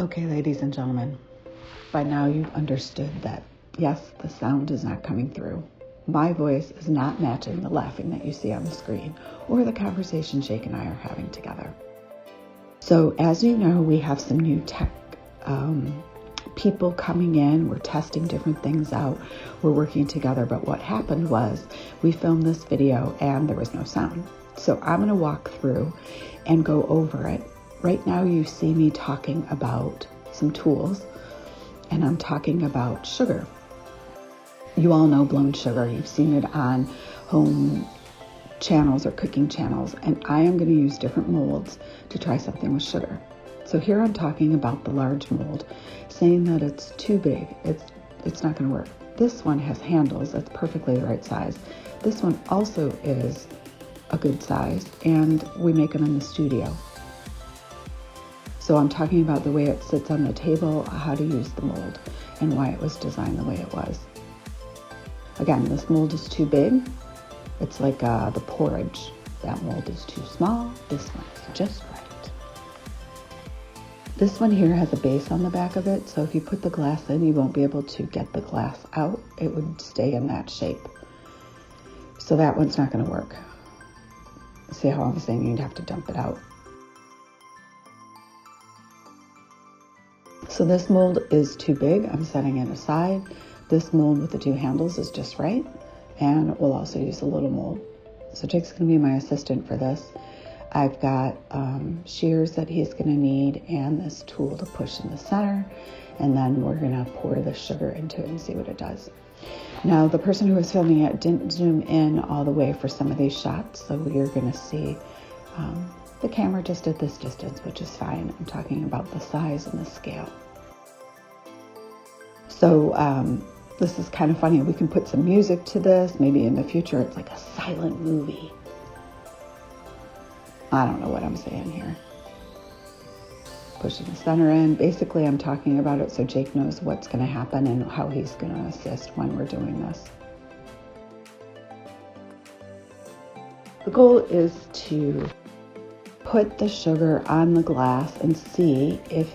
Okay, ladies and gentlemen, by now you've understood that, yes, the sound is not coming through. My voice is not matching the laughing that you see on the screen or the conversation Jake and I are having together. So as you know, we have some new tech people coming in. We're testing different things out. We're working together. But what happened was we filmed this video and there was no sound. So I'm going to walk through and go over it. Right now you see me talking about some tools, and I'm talking about sugar. You all know blown sugar. You've seen it on home channels or cooking channels, and I am going to use different molds to try something with sugar. So here I'm talking about the large mold, saying that it's too big. It's not going to work. This one has handles. That's perfectly the right size. This one also is a good size, and we make them in the studio. So I'm talking about the way it sits on the table, how to use the mold, and why it was designed the way it was. Again, this mold is too big. It's like the porridge. That mold is too small. This one is just right. This one here has a base on the back of it, so if you put the glass in, you won't be able to get the glass out. It would stay in that shape. So that one's not going to work. See how I'm saying you'd have to dump it out. So this mold is too big. I'm setting it aside. This mold with the two handles is just right. And we'll also use a little mold. So Jake's going to be my assistant for this. I've got shears that he's going to need and this tool to push in the center. And then we're going to pour the sugar into it and see what it does. Now, the person who was filming it didn't zoom in all the way for some of these shots. So you're going to see the camera just at this distance, which is fine. I'm talking about the size and the scale. So this is kind of funny. We can put some music to this. Maybe in the future it's like a silent movie. I don't know what I'm saying here. Pushing the center in. Basically, I'm talking about it so Jake knows what's going to happen and how he's going to assist when we're doing this. The goal is to put the sugar on the glass and see if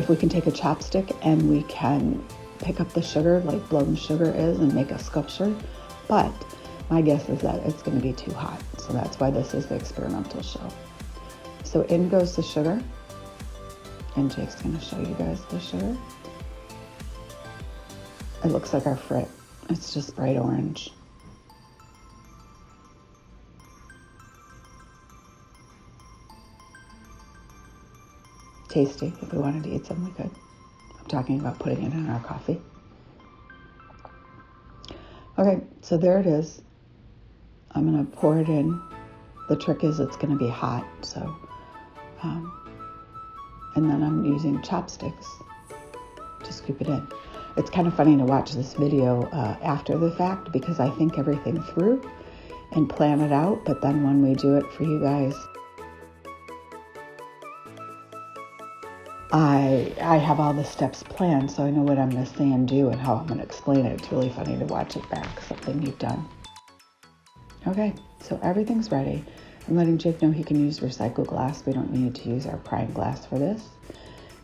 we can take a chopstick and we can pick up the sugar like blown sugar is and make a sculpture. But my guess is that it's going to be too hot. So that's why this is the experimental show. So in goes the sugar. And Jake's going to show you guys the sugar. It looks like our frit. It's just bright orange. Tasty. If we wanted to eat some, we could. I'm talking about putting it in our coffee. Okay, so there it is. I'm going to pour it in. The trick is it's going to be hot, so, and then I'm using chopsticks to scoop it in. It's kind of funny to watch this video after the fact because I think everything through and plan it out, but then when we do it for you guys, I have all the steps planned, so I know what I'm going to say and do and how I'm going to explain it. It's really funny to watch it back, something you've done. Okay, so everything's ready. I'm letting Jake know he can use recycled glass. We don't need to use our prime glass for this.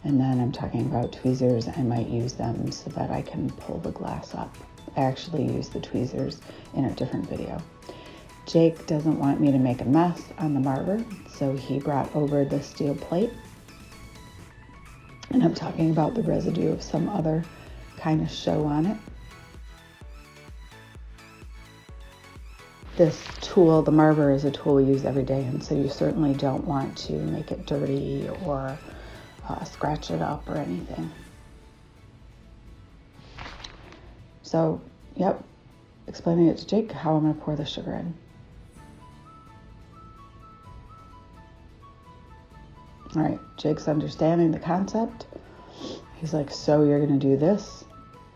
And then I'm talking about tweezers. I might use them so that I can pull the glass up. I actually used the tweezers in a different video. Jake doesn't want me to make a mess on the marber, so he brought over the steel plate. And I'm talking about the residue of some other kind of show on it. This tool, the marber, is a tool we use every day, and so you certainly don't want to make it dirty or scratch it up or anything. So, yep, explaining it to Jake how I'm going to pour the sugar in. All right, Jake's understanding the concept. He's like, so you're going to do this?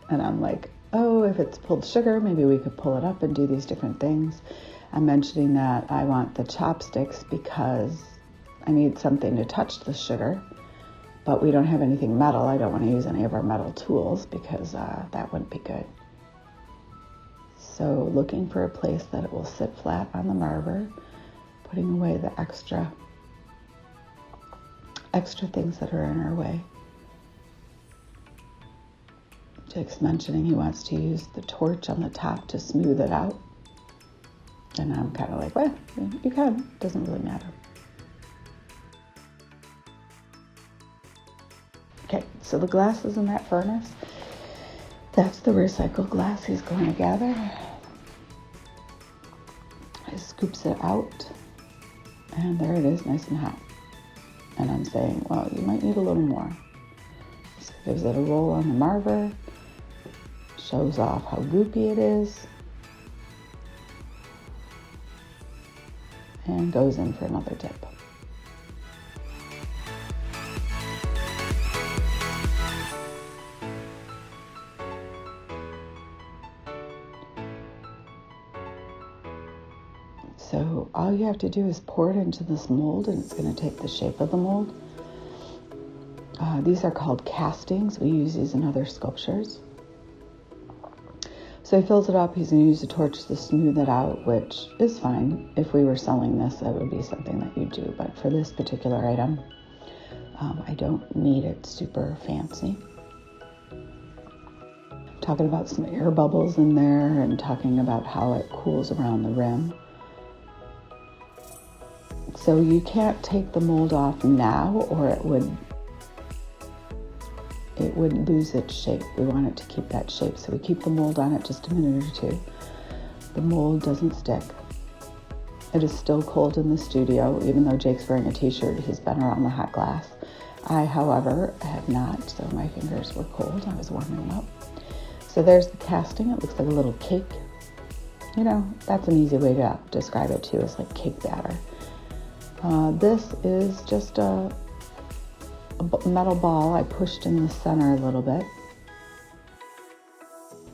And I'm like, oh, if it's pulled sugar, maybe we could pull it up and do these different things. I'm mentioning that I want the chopsticks because I need something to touch the sugar, but we don't have anything metal. I don't want to use any of our metal tools because that wouldn't be good. So looking for a place that it will sit flat on the marber, putting away the extra extra things that are in our way. Jake's mentioning he wants to use the torch on the top to smooth it out. And I'm kind of like, well, you can. It doesn't really matter. Okay, so the glass is in that furnace. That's the recycled glass he's going to gather. He scoops it out, and there it is, nice and hot. And I'm saying, well, you might need a little more. So gives it a roll on the marver, shows off how goopy it is, and goes in for another dip. So all you have to do is pour it into this mold, and it's going to take the shape of the mold. These are called castings. We use these in other sculptures. So he fills it up. He's going to use a torch to smooth it out, which is fine. If we were selling this, that would be something that you do. But for this particular item, I don't need it super fancy. Talking about some air bubbles in there and talking about how it cools around the rim. So you can't take the mold off now, or it would lose its shape. We want it to keep that shape. So we keep the mold on it just a minute or two. The mold doesn't stick. It is still cold in the studio, even though Jake's wearing a t-shirt. He's been around the hot glass. I, however, have not, so my fingers were cold. I was warming them up. So there's the casting. It looks like a little cake. You know, that's an easy way to describe it too, is like cake batter. This is just a metal ball I pushed in the center a little bit,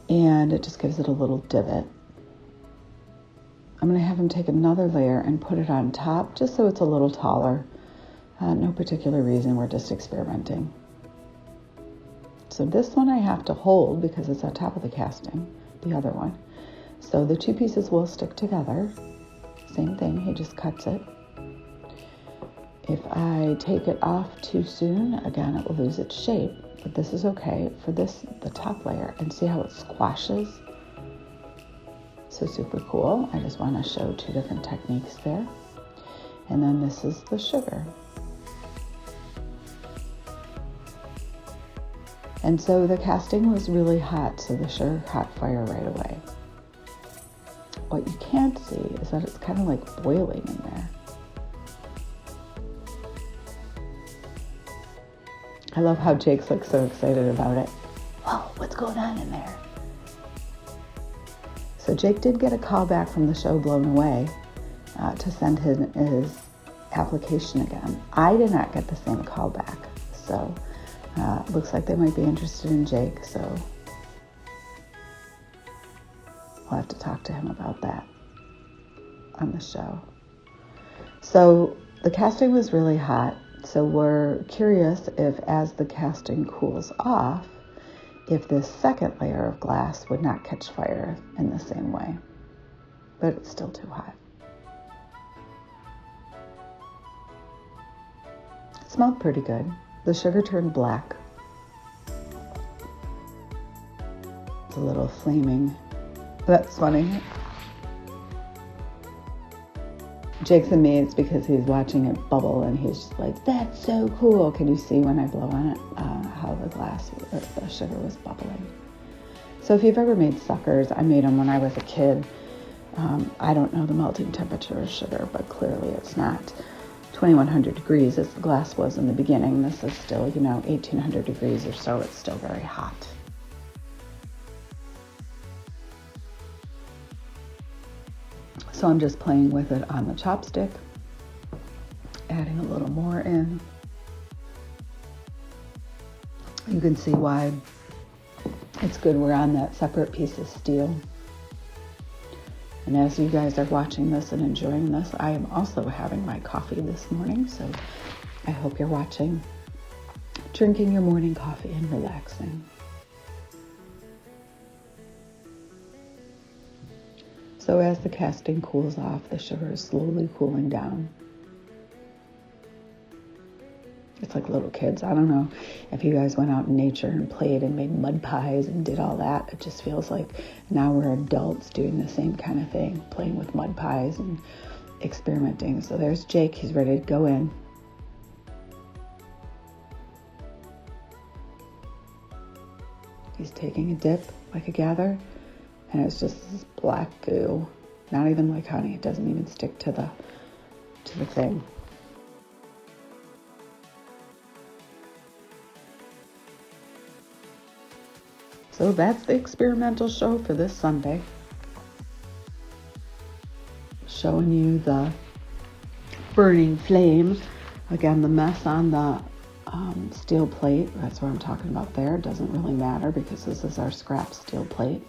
and it just gives it a little divot. I'm going to have him take another layer and put it on top just so it's a little taller. No particular reason, we're just experimenting. So this one I have to hold because it's on top of the casting, the other one. So the two pieces will stick together. Same thing, he just cuts it. If I take it off too soon, again, it will lose its shape, but this is okay for this, the top layer, and see how it squashes? So super cool. I just want to show two different techniques there. And then this is the sugar. And so the casting was really hot, so the sugar caught fire right away. What you can't see is that it's kind of like boiling in there. I love how Jake's like so excited about it. Whoa, what's going on in there? So Jake did get a call back from the show Blown Away to send his application again. I did not get the same call back. So looks like they might be interested in Jake. So we'll have to talk to him about that on the show. So the casting was really hot. So we're curious if, as the casting cools off, if this second layer of glass would not catch fire in the same way. But it's still too hot. It smelled pretty good. The sugar turned black. It's a little flaming. That's funny. Jake's amazed because he's watching it bubble and he's just like, that's so cool. Can you see when I blow on it how the sugar was bubbling? So if you've ever made suckers, I made them when I was a kid. I don't know the melting temperature of sugar, but clearly it's not 2100 degrees as the glass was in the beginning. This is still, 1800 degrees or so. It's still very hot. So I'm just playing with it on the chopstick, adding a little more in. You can see why it's good we're on that separate piece of steel. And as you guys are watching this and enjoying this, I am also having my coffee this morning. So I hope you're watching, drinking your morning coffee and relaxing. So as the casting cools off, the sugar is slowly cooling down. It's like little kids. I don't know if you guys went out in nature and played and made mud pies and did all that. It just feels like now we're adults doing the same kind of thing, playing with mud pies and experimenting. So there's Jake. He's ready to go in. He's taking a dip like a gather, and it's just this black goo. Not even like honey. It doesn't even stick to the thing. So that's the experimental show for this Sunday. Showing you the burning flame. Again, the mess on the steel plate. That's what I'm talking about there. It doesn't really matter because this is our scrap steel plate.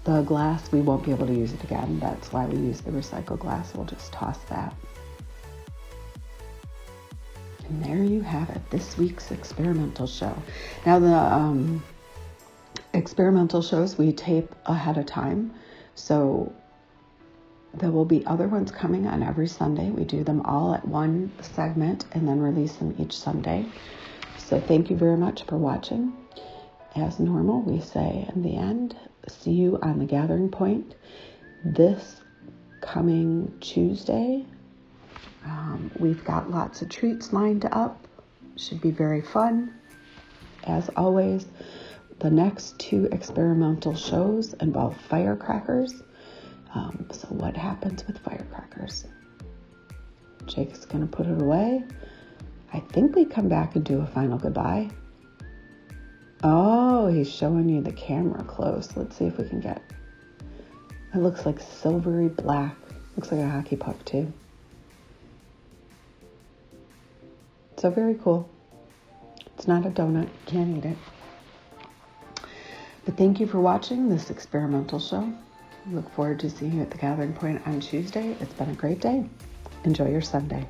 The glass, we won't be able to use it again. That's why we use the recycled glass. We'll just toss that. And there you have it, this week's experimental show. Now the experimental shows we tape ahead of time, so there will be other ones coming on every Sunday. We do them all at one segment and then release them each Sunday. So thank you very much for watching. As normal, we say in the end, see you on the gathering point this coming Tuesday. We've got lots of treats lined up. Should be very fun. As always, the next two experimental shows involve firecrackers. So what happens with firecrackers? Jake's going to put it away. I think we come back and do a final goodbye. Oh, he's showing you the camera close. Let's see if we can get... It looks like silvery black. Looks like a hockey puck too. So very cool. It's not a donut. Can't eat it. But thank you for watching this experimental show. Look forward to seeing you at the gathering point on Tuesday. It's been a great day. Enjoy your Sunday.